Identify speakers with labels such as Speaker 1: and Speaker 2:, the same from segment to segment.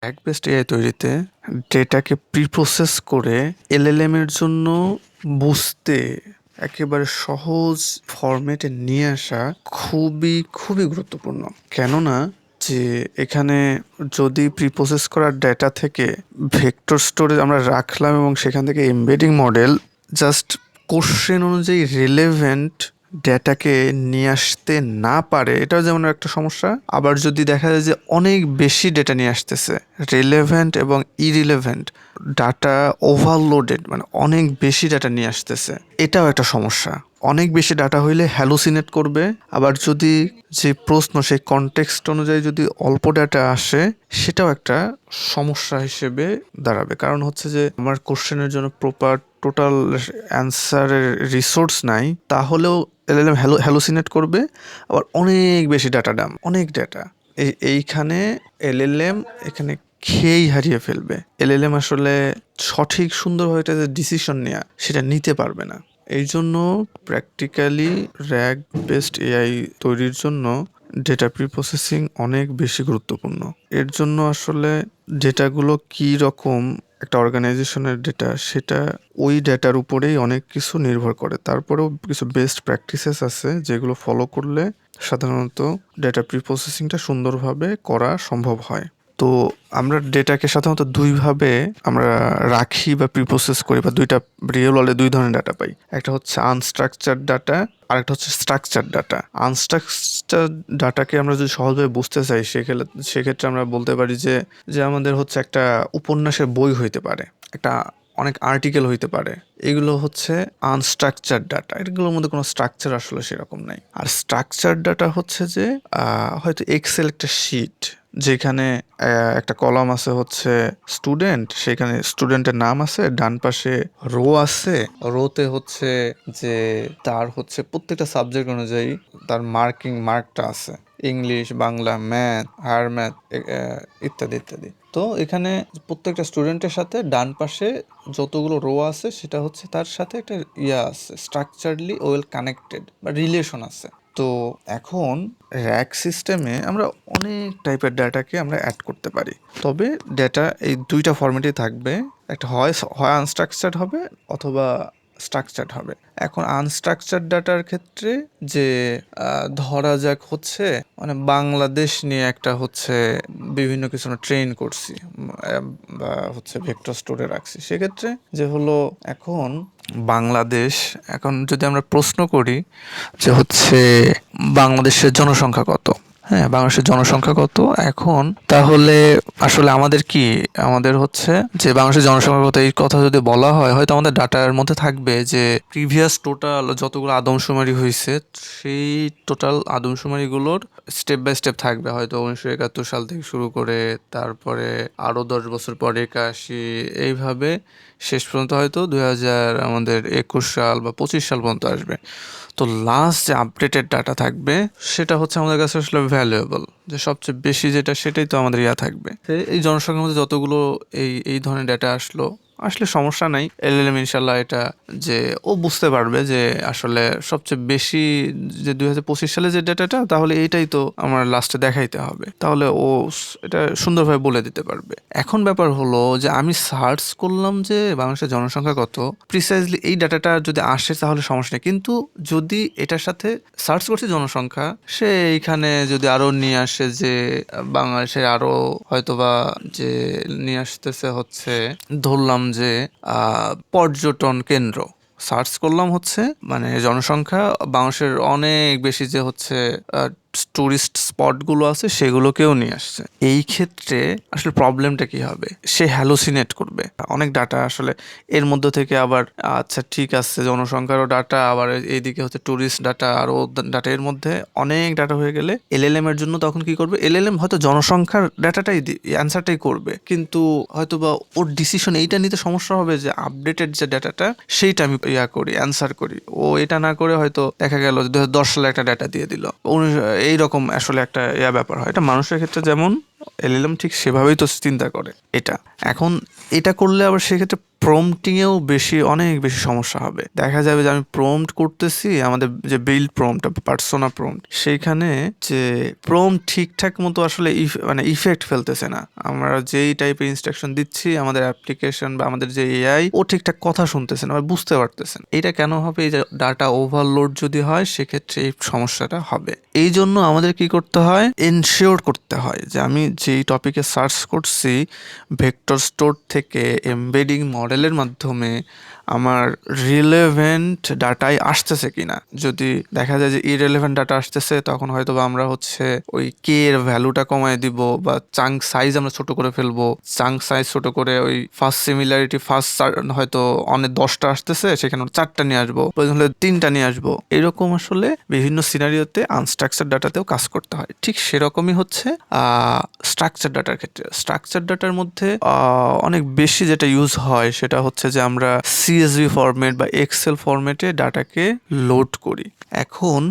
Speaker 1: RAG based AI তৈরিতে ডেটাকে pre-process করে LLM এর জন্য বুঝতে একেবারে সহজ ফরম্যাটে নিয়ে আসা খুবই গুরুত্বপূর্ণ। কেননা যে এখানে যদি প্রি-প্রসেস করা ডেটা থেকে ভেক্টর স্টোরেজ আমরা রাখলাম এবং সেখান থেকে এমবেডিং মডেল জাস্ট কোশ্চেন অনুযায়ী রিলেভেন্ট ডেটাকে নিয়ে আসতে না পারে, এটাও যেমন একটা সমস্যা। আবার যদি দেখা যায় যে অনেক বেশি ডেটা নিয়ে আসতেছে, রিলেভেন্ট এবং ইরিলেভেন্ট ডাটা ওভারলোডেড, মানে অনেক বেশি ডাটা নিয়ে আসতেছে, এটাও একটা সমস্যা। অনেক বেশি ডাটা হইলে হ্যালুসিনেট করবে। আবার যদি যে প্রশ্ন সেই কনটেক্সট অনুযায়ী যদি অল্প ডাটা আসে, সেটাও একটা সমস্যা হিসেবে দাঁড়াবে। কারণ হচ্ছে যে আমার কোশ্চেনের জন্য প্রপার টোটাল অ্যান্সারের রিসোর্স নাই, তাহলেও LLM হ্যালুসিনেট করবে। আবার অনেক বেশি ডাটা দাম, অনেক ডাটা, এইখানে LLM এখানে খেয়েই হারিয়ে ফেলবে। LLM আসলে সঠিক সুন্দরভাবে একটা যে ডিসিশন নেওয়া, সেটা নিতে পারবে না। এই জন্য প্র্যাকটিক্যালি RAG বেসড এআই তৈরির জন্য ডেটা প্রিপ্রসেসিং অনেক বেশি গুরুত্বপূর্ণ। এর জন্য আসলে ডেটাগুলো কী রকম একটা অর্গানাইজেশনের ডেটা, সেটা ওই ডেটার উপরেই অনেক কিছু নির্ভর করে। তারপরেও কিছু বেস্ট প্র্যাকটিসেস আছে যেগুলো ফলো করলে সাধারণত ডেটা প্রিপ্রসেসিংটা সুন্দরভাবে করা সম্ভব হয়। তো আমরা ডেটাকে সাধারণত দুইভাবে আমরা রাখি বা প্রিপ্রসেস করি, বা দুইটা রিয়েল ওয়ার্ল্ডে দুই ধরনের ডাটা পাই। একটা হচ্ছে আনস্ট্রাকচার্ড ডাটা, আর একটা হচ্ছে স্ট্রাকচার্ড ডাটা। আনস্ট্রাকচার্ড ডাটাকে আমরা যদি সহজভাবে বুঝতে চাই, সেক্ষেত্রে আমরা বলতে পারি যে আমাদের হচ্ছে একটা উপন্যাসের বই হইতে পারে, একটা অনেক আর্টিকেল হইতে পারে। এগুলো হচ্ছে আনস্ট্রাকচার্ড ডাটা, এগুলোর মধ্যে কোনো স্ট্রাকচার আসলে সেরকম নাই। আর স্ট্রাকচার্ড ডাটা হচ্ছে যে হয়তো এক্সেল একটা শিট, যেখানে একটা কলাম আছে হচ্ছে স্টুডেন্ট, সেখানে স্টুডেন্টের নাম আছে, ডান পাশে রো আছে, রোতে হচ্ছে যে তার হচ্ছে প্রত্যেকটা সাবজেক্ট অনুযায়ী তার মার্কটা আছে, English, Bangla, math, higher math, ইত্যাদি ইত্যাদি। তো এখানে প্রত্যেকটা স্টুডেন্টের সাথে ডান পাশে যতগুলো রো আছে, সেটা হচ্ছে তার সাথে একটা আছে, স্ট্রাকচারলি ওয়েল কানেক্টেড বা রিলেশন আছে। তো এখন RAG সিস্টেমে আমরা অনেক টাইপের ডাটাকে আমরা অ্যাড করতে পারি। তবে ডেটা এই দুইটা ফরম্যাটে থাকবে, একটা হয় আনস্ট্রাকচার্ড হবে অথবা স্ট্রাকচার্ড হবে। এখন আনস্ট্রাকচার্ড ডাটার ক্ষেত্রে যে ধরা যাক হচ্ছে মানে বাংলাদেশ নিয়ে একটা হচ্ছে বিভিন্ন কিছু ট্রেন করছি বা হচ্ছে ভেক্টর স্টোরে রাখছি, সেক্ষেত্রে যে হলো এখন বাংলাদেশ, এখন যদি আমরা প্রশ্ন করি যে হচ্ছে বাংলাদেশের জনসংখ্যা কত, হ্যাঁ, বাংলাদেশের জনসংখ্যা কত, এখন তাহলে আসলে আমাদের হচ্ছে যে বাংলাদেশের জনসংখ্যা কত, এই কথা যদি বলা হয়, হয়তো আমাদের ডাটার মধ্যে থাকবে যে প্রিভিয়াস টোটাল যতগুলো আদমশুমারি হয়েছে, সেই টোটাল আদমশুমারিগুলোর স্টেপ বাই স্টেপ থাকবে। হয়তো 1971 সাল থেকে শুরু করে তারপরে আরও 10 বছর পরে 81, এইভাবে শেষ পর্যন্ত হয়তো 2021 সাল বা 25 সাল পর্যন্ত আসবে। তো লাস্ট যে আপডেটেড ডাটা থাকবে, সেটা হচ্ছে আমাদের কাছে আসলে ভ্যালুয়েবল, যে সবচেয়ে বেশি যেটা, সেটাই তো আমাদের থাকবে। এই জনসংখ্যার মধ্যে যতগুলো এই ধরনের ডাটা আসলে সমস্যা নাই। LLM ইনশাল্লাহ এটা যে ও বুঝতে পারবে যে আসলে সবচেয়ে বেশি যে 2025 সালে যে ডাটাটা, তাহলে এইটাই তো আমার লাস্টে দেখাইতে হবে, তাহলে ও এটা সুন্দরভাবে বলে দিতে পারবে। এখন ব্যাপার হলো যে আমি সার্চ করলাম যে বাংলাদেশের জনসংখ্যা কত, প্রিসাইজলি এই ডাটাটা যদি আসে তাহলে সমস্যা নেই, কিন্তু যদি এটার সাথে সার্চ করছি জনসংখ্যা, সে এইখানে যদি আরো নিয়ে আসে যে বাংলাদেশে আরো হয়তোবা যে নিয়ে আসতেছে হচ্ছে, ধরলাম যে পর্যটন কেন্দ্র, সার্চ করলাম হচ্ছে মানে জনসংখ্যা বাংলাদেশের অনেক বেশি যে হচ্ছে টুরিস্ট স্পটগুলো আছে, সেগুলোকেও নিয়ে আসছে। এই ক্ষেত্রে আসলে প্রবলেমটা কি হবে, সে হ্যালুসিনেট করবে অনেক ডাটা আসলে এর মধ্যে থেকে। আবার আচ্ছা ঠিক আছে, জনসংখ্যারও ডাটা, আবার এইদিকে হচ্ছে টুরিস্ট ডাটা, আরও ডাটা, এর মধ্যে অনেক ডাটা হয়ে গেলে LLM এর জন্য তখন কি করবে, LLM হয়তো জনসংখ্যার ডাটাটাই অ্যান্সারটাই করবে, কিন্তু হয়তো বা ওর ডিসিশন এইটা নিতে সমস্যা হবে যে আপডেটেড যে ডাটাটা, সেইটা আমি করি, অ্যান্সার করি। ও এটা না করে হয়তো দেখা গেল 2010 সালে একটা ডাটা দিয়ে দিল, এইরকম আসলে একটা ব্যাপার হয়। এটা মানুষের ক্ষেত্রে যেমন LLM ঠিক সেভাবেই তো চিন্তা করে এটা। এখন এটা করলে আবার সেক্ষেত্রে প্রম্পটিংয়েও অনেক বেশি সমস্যা হবে। দেখা যাবে যে আমি প্রম্পট করতেছি, আমাদের যে বিল্ড প্রম্পট, পার্সোনা প্রম্পট, সেইখানে যে প্রম্পট ঠিকঠাক মতো আসলে মানে ইফেক্ট ফেলতেছে না। আমরা যেই টাইপের ইনস্ট্রাকশন দিচ্ছি আমাদের অ্যাপ্লিকেশন বা আমাদের যে এআই, ও ঠিকঠাক কথা শুনতেছে না বা বুঝতে পারতেছেন। এটা কেন হবে? এই যে ডাটা ওভারলোড যদি হয় সেক্ষেত্রে এই সমস্যাটা হবে। এই জন্য আমাদের কি করতে হয়, এনশিওর করতে হয় যে আমি যেই টপিকে সার্চ করছি ভেক্টর স্টোর থেকে এমবেডিং মডেলের মাধ্যমে আমার রিলেভেন্ট ডাটাই আসতেছে কিনা। যদি দেখা যায় যে ইরেলেভেন্ট ডাটা আসতেছে, তখন হয়তো বা আমরা হচ্ছে ওই কে এর ভ্যালুটা কমায় দিব বা চাঙ্ক সাইজ আমরা ছোট করে ফেলবো। চাঙ্ক সাইজ ছোট করে ওই ফার্স্ট সিমিলারিটি হয়তো অনেক 10টা আসতেছে, সেখানে 4টা নিয়ে আসবো, প্রয়োজন হলে 3টা নিয়ে আসবো। এরকম আসলে বিভিন্ন সিনারিওতে আনস্ট্রাকচার ডাটাতেও কাজ করতে হয়। ঠিক সেরকমই হচ্ছে স্ট্রাকচার ডাটার ক্ষেত্রে। স্ট্রাকচার ডাটার মধ্যে অনেক বেশি যেটা ইউজ হয় সেটা হচ্ছে যে আমরা সিএসভি ফরম্যাট বা এক্সেল ফরম্যাটে ডাটাকে লোড করি। এখন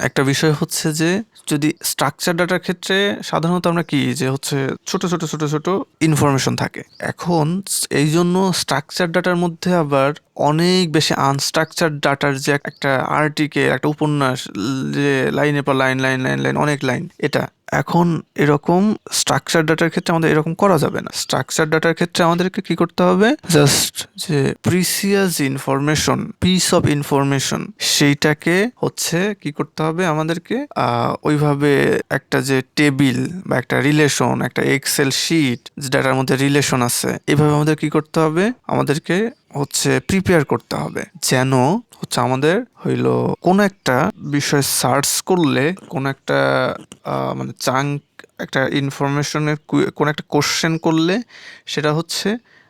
Speaker 1: একটা বিষয় হচ্ছে যে যদি স্ট্রাকচার ডাটার ক্ষেত্রে সাধারণত আমরা কি যে হচ্ছে ছোট ছোট ছোট ছোট ইনফরমেশন থাকে। এখন এই জন্য স্ট্রাকচার ডাটার মধ্যে আবার অনেক বেশি আনস্ট্রাকচার ডাটার যে একটা আর্টিকেল, একটা উপন্যাস, যে লাইনের পর লাইন লাইন লাইন লাইন অনেক লাইন, এটা এখন এরকম স্ট্রাকচার ডাটার ক্ষেত্রে আমাদের এরকম করা যাবে না। স্ট্রাকচার ডাটার ক্ষেত্রে আমাদেরকে কি করতে হবে, জাস্ট যে precious information, piece of information, সেইটাকে হচ্ছে কি করতে হবে আমাদেরকে ওইভাবে একটা যে টেবিল বা একটা রিলেশন, একটা এক্সেল শিট যেটার মধ্যে রিলেশন আছে, এইভাবে আমাদের কি করতে হবে, আমাদেরকে হচ্ছে প্রিপেয়ার করতে হবে যেন হচ্ছে আমাদের হইলো কোনো একটা বিষয় সার্চ করলে কোনো একটা মানে চাঙ্ক একটা ইনফরমেশনের কোনো একটা কোশ্চেন করলে সেটা হচ্ছে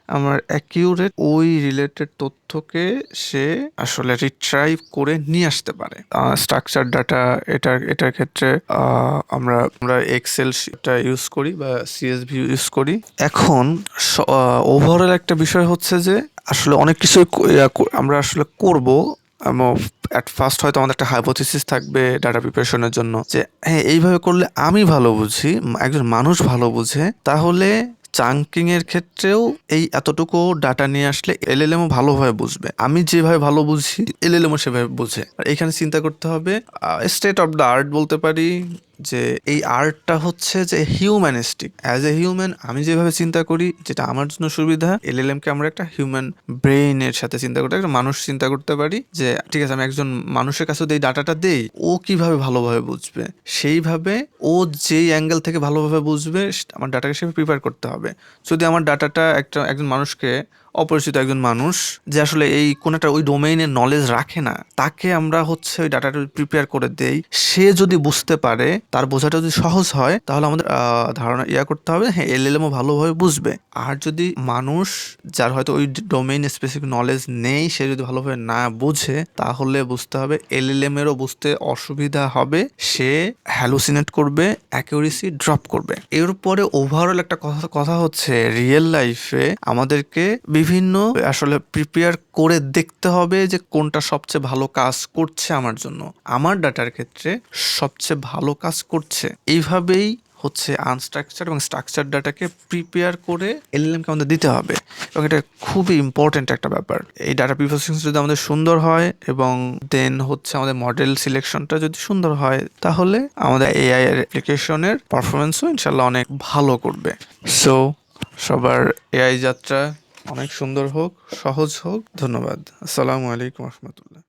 Speaker 1: আমার অ্যাকিউরেট ওই রিলেটেড তথ্যকে সে আসলে রিট্রাইভ করে নিয়ে আসতে পারে। স্ট্রাকচার ডাটা এটার ক্ষেত্রে আমরা এক্সেলটা ইউজ করি বা সিএসভি ইউজ করি। এখন ওভারঅল একটা বিষয় হচ্ছে যে আসলে অনেক কিছুই আমরা আসলে করব। অ্যাট ফার্স্ট হয়তো আমাদের একটা হাইপোথিসিস থাকবে ডাটা প্রিপারেশনের জন্য যে হ্যাঁ এইভাবে করলে আমি ভালো বুঝি, একজন মানুষ ভালো বুঝে, তাহলে চাঙ্কিং এর ক্ষেত্রেও এই এতটুকু ডাটা নিয়ে আসলে এলএলএমও ভালোভাবে বুঝবে। আমি যেভাবে ভালো বুঝি এলএলএমও সেভাবে বুঝে। আর এখানে চিন্তা করতে হবে স্টেট অফ দ্য আর্ট বলতে পারি যে এই আর্টটা হচ্ছে যে হিউম্যানিস্টিক। অ্যাজ এ হিউম্যান আমি যেভাবে চিন্তা করি, যেটা আমার জন্য সুবিধা, এলএলএম কে আমরা একটা হিউম্যান ব্রেইনের সাথে চিন্তা করতে, একটা মানুষ চিন্তা করতে পারি যে ঠিক আছে আমি একজন মানুষের কাছে এই ডাটাটা দেই, ও কিভাবে ভালোভাবে বুঝবে, সেইভাবে ও যেই অ্যাঙ্গেল থেকে ভালোভাবে বুঝবে আমার ডাটাকে সেভাবে প্রিপেয়ার করতে হবে। যদি আমার ডাটাটা একজন মানুষকে, অপরিচিত একজন মানুষ যে আসলে এই কোন একটা ওই ডোমেইনের নলেজ রাখে না, তাকে আমরা হচ্ছে ওই ডাটাটা প্রিপেয়ার করে দেই, সে যদি বুঝতে পারে, তার বোঝাটা যদি সহজ হয়, তাহলে আমাদের ধারণা করতে হবে হ্যাঁ এলএলএমও ভালোভাবে বুঝবে। আর যদি মানুষ যার হয়তো ওই ডোমেইন স্পেসিফিক নলেজ নেই, সে যদি ভালোভাবে না বুঝে, তাহলে বুঝতে হবে এলএলএম এরও বুঝতে অসুবিধা হবে, সে হ্যালুসিনেট করবে, অ্যাকিউরেসি ড্রপ করবে। এরপরে ওভারঅল একটা কথা হচ্ছে রিয়েল লাইফে আমাদেরকে বিভিন্ন আসলে প্রিপেয়ার করে দেখতে হবে যে কোনটা সবচেয়ে ভালো কাজ করছে আমার জন্য, আমার ডাটার ক্ষেত্রে সবচেয়ে ভালো কাজ করছে। এইভাবেই হচ্ছে আনস্ট্রাকচার এবং স্ট্রাকচার ডাটাকে প্রিপেয়ার করে এলএলএমকে আমাদের দিতে হবে, এবং এটা খুবই ইম্পর্টেন্ট একটা ব্যাপার। এই ডাটা প্রিপারেশন যদি আমাদের সুন্দর হয় এবং দেন হচ্ছে আমাদের মডেল সিলেকশনটা যদি সুন্দর হয়, তাহলে আমাদের এআই এর অ্যাপ্লিকেশনের পারফরমেন্সও ইনশাল্লাহ অনেক ভালো করবে। সো সবার এআই যাত্রা অনেক সুন্দর হোক, সহজ হোক। ধন্যবাদ। আসসালামু আলাইকুম রহমতুল্লাহ।